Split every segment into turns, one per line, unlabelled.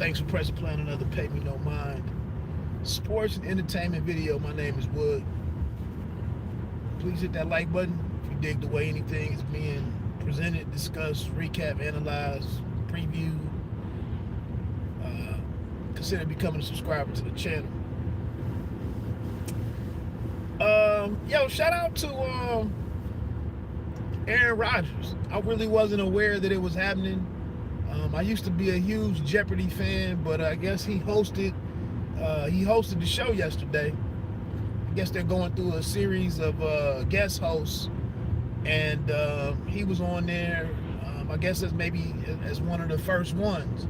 Thanks for pressing play on another Pay Me No Mind sports and entertainment video. My name is Wood. Please hit that like button if you dig the way anything is being presented, discussed, recap, analyzed, preview. Consider becoming a subscriber to the channel. Shout out to Aaron Rodgers. I really wasn't aware that it was happening. I used to be a huge Jeopardy fan, but I guess he hosted the show yesterday. I guess they're going through a series of guest hosts, and he was on there. I guess as one of the first ones.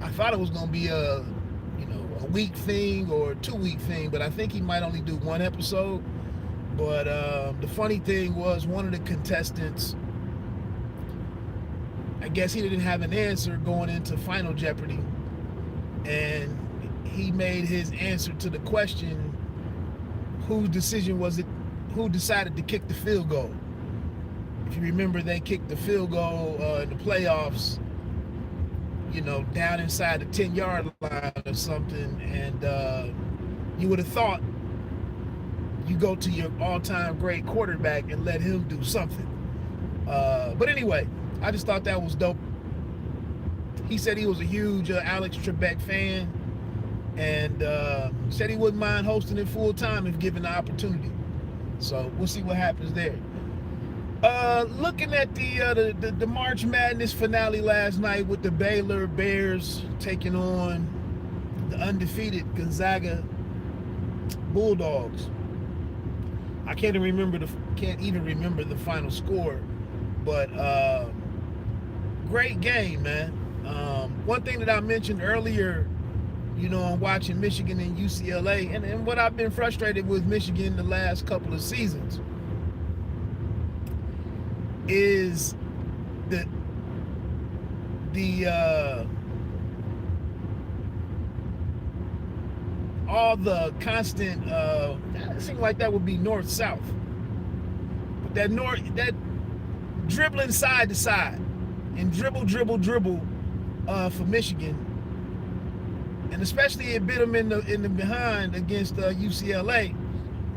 I thought it was going to be a week thing or a 2-week thing, but I think he might only do one episode. But the funny thing was, one of the contestants, I guess he didn't have an answer going into Final Jeopardy, and he made his answer to the question, whose decision was it, who decided to kick the field goal? If you remember, they kicked the field goal in the playoffs, down inside the 10-yard line or something, and you would have thought you go to your all-time great quarterback and let him do something. But anyway, I just thought that was dope. He said he was a huge Alex Trebek fan, and said he wouldn't mind hosting it full-time if given the opportunity. So we'll see what happens there. Looking at the March Madness finale last night with the Baylor Bears taking on the undefeated Gonzaga Bulldogs. I can't even remember the final score, but great game, man. One thing that I mentioned earlier, on watching Michigan and UCLA, and what I've been frustrated with Michigan the last couple of seasons is all the constant, it seemed like that would be north-south, but that dribbling side to side and dribble for Michigan, and especially it bit them in the behind against UCLA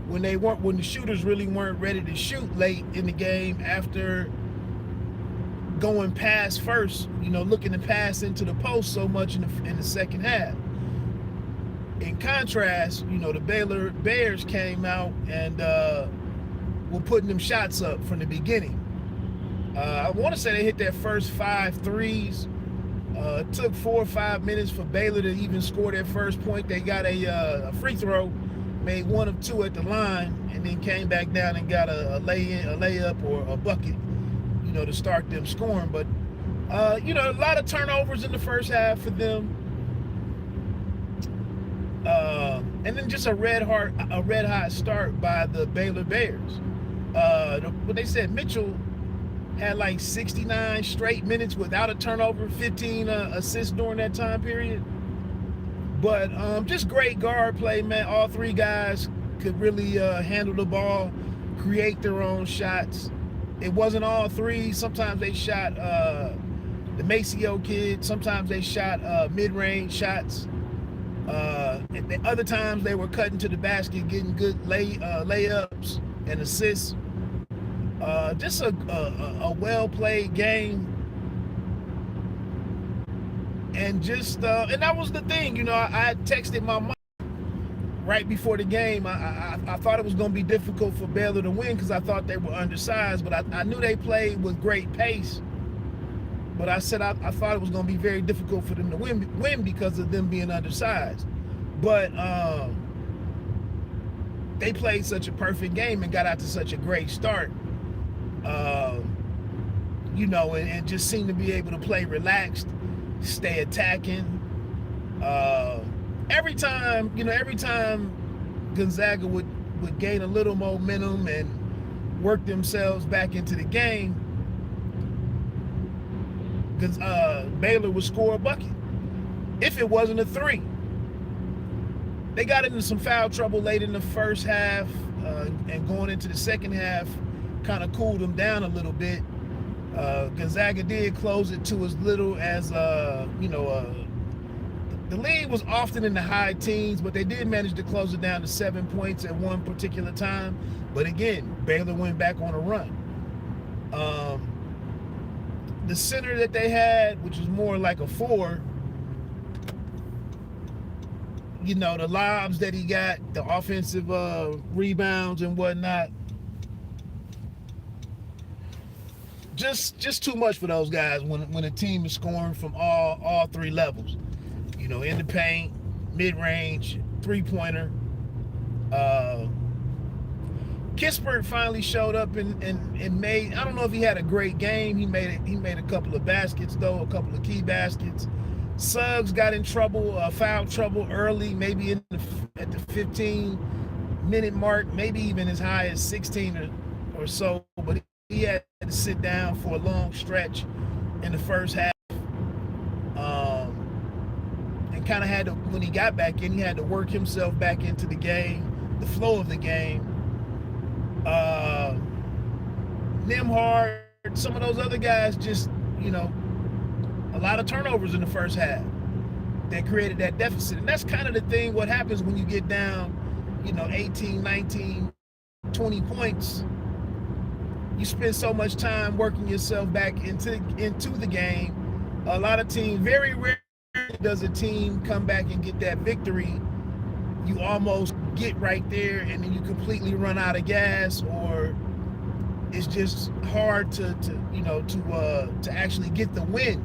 when the shooters really weren't ready to shoot late in the game after going pass first, looking to pass into the post so much in the second half. In contrast, the Baylor Bears came out and were putting them shots up from the beginning. I want to say they hit their first 5 threes. It took 4 or 5 minutes for Baylor to even score their first point. They got a free throw, made 1 of 2 at the line, and then came back down and got a layup or a bucket, to start them scoring. But a lot of turnovers in the first half for them. And then just a red hot start by the Baylor Bears. What they said, Mitchell had like 69 straight minutes without a turnover, 15 assists during that time period. But just great guard play, man. All 3 guys could really handle the ball, create their own shots. It wasn't all 3. Sometimes they shot the Maceo kid. Sometimes they shot mid-range shots. And the other times they were cutting to the basket, getting good layups and assists. Just a well-played game. And and that was the thing, I had texted my mom right before the game. I thought it was going to be difficult for Baylor to win because I thought they were undersized, but I knew they played with great pace. But I said I thought it was going to be very difficult for them to win because of them being undersized. But they played such a perfect game and got out to such a great start. And just seemed to be able to play relaxed, stay attacking. Every time Gonzaga would gain a little momentum and work themselves back into the game, Baylor would score a bucket if it wasn't a 3. They got into some foul trouble late in the first half, and going into the second half kind of cooled them down a little bit. Gonzaga did close it to as little as The lead was often in the high teens, but they did manage to close it down to 7 points at one particular time. But again, Baylor went back on a run. The center that they had, which was more like a 4, you know, the lobs that he got, the offensive rebounds and whatnot, just too much for those guys when a team is scoring from all 3 levels. You know, in the paint, mid-range, 3-pointer. Kispert finally showed up and made, I don't know if he had a great game. He made a couple of baskets though, a couple of key baskets. Suggs got in trouble, foul trouble early, maybe at the 15-minute mark, maybe even as high as 16 or so. But he had to sit down for a long stretch in the first half. And kind of had to, when he got back in, he had to work himself back into the game, the flow of the game. Nimhard, some of those other guys, just, you know, a lot of turnovers in the first half that created that deficit. And that's kind of the thing, what happens when you get down, you know, 18, 19, 20 points. You spend so much time working yourself back into the game. A lot of teams, very rarely does a team come back and get that victory. You almost get right there and then you completely run out of gas, or it's just hard to actually get the win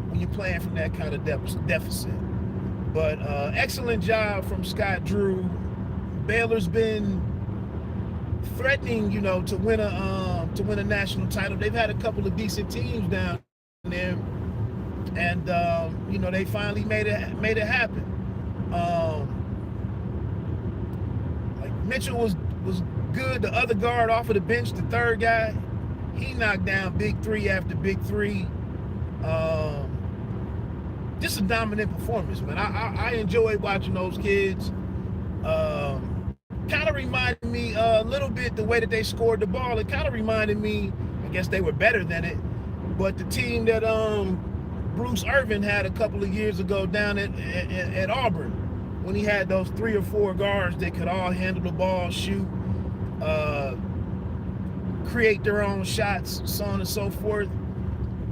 when you're playing from that kind of deficit. But excellent job from Scott Drew. Baylor's been threatening, you know, to win a national title. They've had a couple of decent teams down there, and you know, they finally made it happen. Like Mitchell was good. The other guard off of the bench, the third guy, he knocked down big 3 after big 3. Just a dominant performance, man. I enjoyed watching those kids. Kind of reminded me a little bit the way that they scored the ball. It kind of reminded me, I guess they were better than it, but the team that Bruce Irvin had a couple of years ago down at Auburn, when he had those 3 or 4 guards that could all handle the ball, shoot, create their own shots, so on and so forth.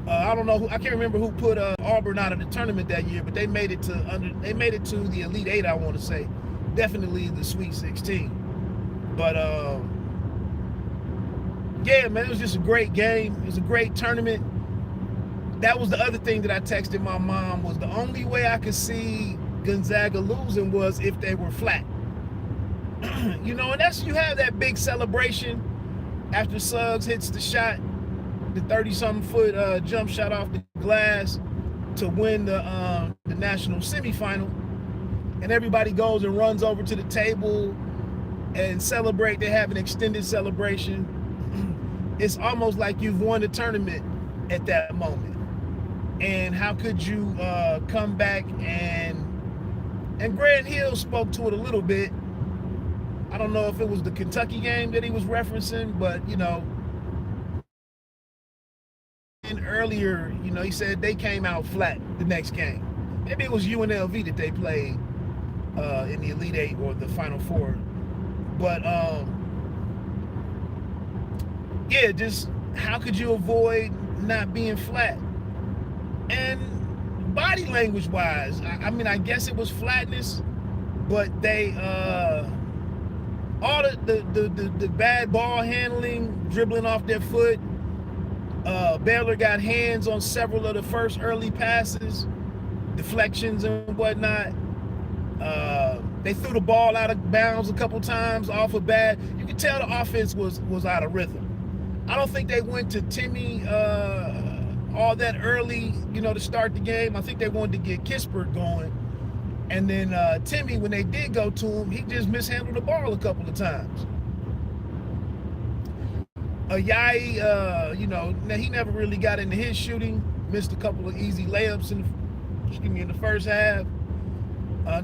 I don't know I can't remember who put Auburn out of the tournament that year, but they made it to the Elite 8, I want to say. Definitely the Sweet 16. But yeah, man, it was just a great game. It was a great tournament. That was the other thing that I texted my mom, was the only way I could see Gonzaga losing was if they were flat. You know, and that's, you have that big celebration after Suggs hits the shot, the 30-something foot jump shot off the glass to win the national semifinal, and everybody goes and runs over to the table and celebrate. They have an extended celebration. It's almost like you've won the tournament at that moment. And how could you come back and Grant Hill spoke to it a little bit. I don't know if it was the Kentucky game that he was referencing, but, you know, and earlier, you know, he said they came out flat the next game. Maybe it was UNLV that they played in the Elite 8 or the Final Four. But, yeah, just how could you avoid not being flat? And body language wise, I mean, I guess it was flatness, but they all the bad ball handling, dribbling off their foot. Baylor got hands on several of the first early passes, deflections and whatnot. They threw the ball out of bounds a couple times off of bad. You could tell the offense was out of rhythm. I don't think they went to Timmy all that early, you know, to start the game. I think they wanted to get Kispert going. And then Timmy, when they did go to him, he just mishandled the ball a couple of times. Yai, you know, he never really got into his shooting. Missed a couple of easy layups in the first half.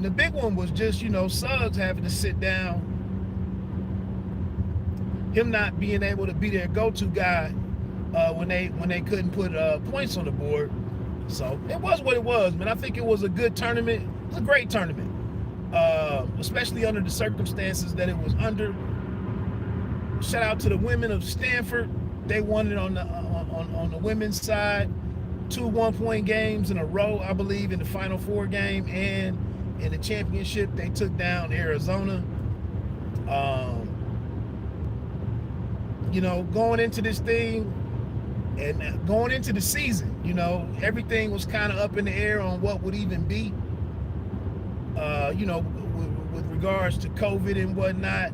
The big one was just, you know, Suggs having to sit down. Him not being able to be their go-to guy when they couldn't put points on the board. So it was what it was, man. I think it was a good tournament. was a great tournament, especially under the circumstances that it was under. Shout out to the women of Stanford. They won it on the women's side. 2 1-point games in a row, I believe, in the Final Four game, and in the championship they took down Arizona. You know, going into this thing and going into the season, you know, everything was kind of up in the air on what would even be, you know, with regards to COVID and whatnot.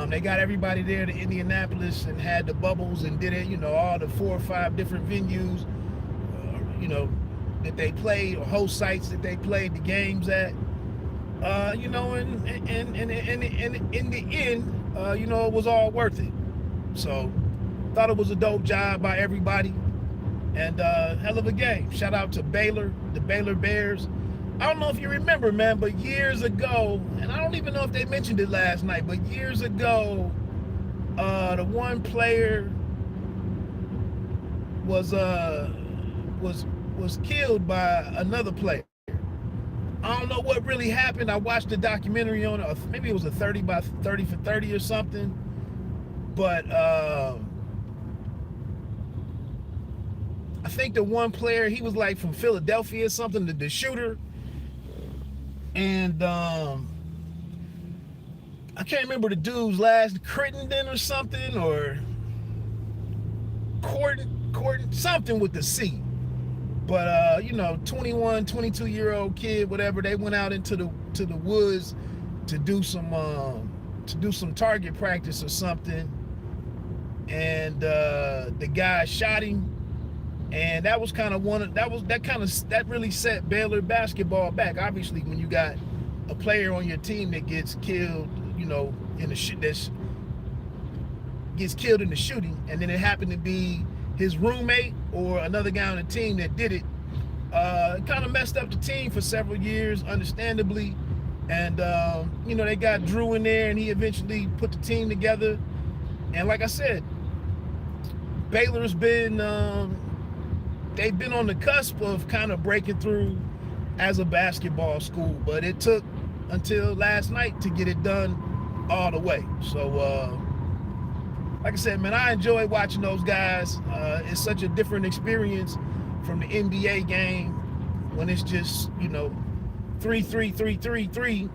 They got everybody there to Indianapolis and had the bubbles and did it, you know, all the 4 or 5 different venues, you know, that they played, or host sites that they played the games at. You know, and in the end, you know, it was all worth it. So, thought it was a dope job by everybody, and hell of a game. Shout out to Baylor, the Baylor Bears. I don't know if you remember, man, but years ago, and I don't even know if they mentioned it last night, but years ago, the one player was killed by another player. I don't know what really happened. I watched the documentary on it. Maybe it was a 30 by 30 for 30 or something. But I think the one player, he was like from Philadelphia or something, the shooter. And I can't remember the dude's last, Crittenden or something, or Corton, something with the C. But you know, 21, 22-year-old kid, whatever, they went out into the woods to do some target practice or something, and the guy shot him, and that was kind of that really set Baylor basketball back. Obviously, when you got a player on your team that gets killed, you know, gets killed in the shooting, and then it happened to be his roommate or another guy on the team that did it, kind of messed up the team for several years, understandably. And you know, they got Drew in there, and he eventually put the team together. And like I said, Baylor's been they've been on the cusp of kind of breaking through as a basketball school, but it took until last night to get it done all the way. So like I said, man, I enjoy watching those guys. It's such a different experience from the NBA game when it's just, you know, 3, 3, 3, 3, 3.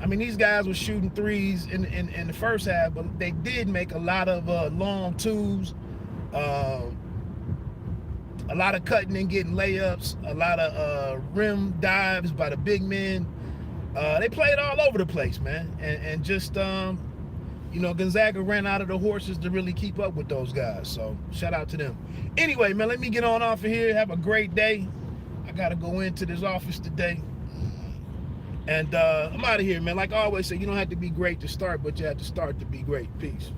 I mean, these guys were shooting threes in the first half, but they did make a lot of long twos, a lot of cutting and getting layups, a lot of rim dives by the big men. They played all over the place, man, and just you know, Gonzaga ran out of the horses to really keep up with those guys. So shout out to them. Anyway, man, let me get on off of here. Have a great day. I got to go into this office today. And I'm out of here, man. Like I always say, you don't have to be great to start, but you have to start to be great. Peace.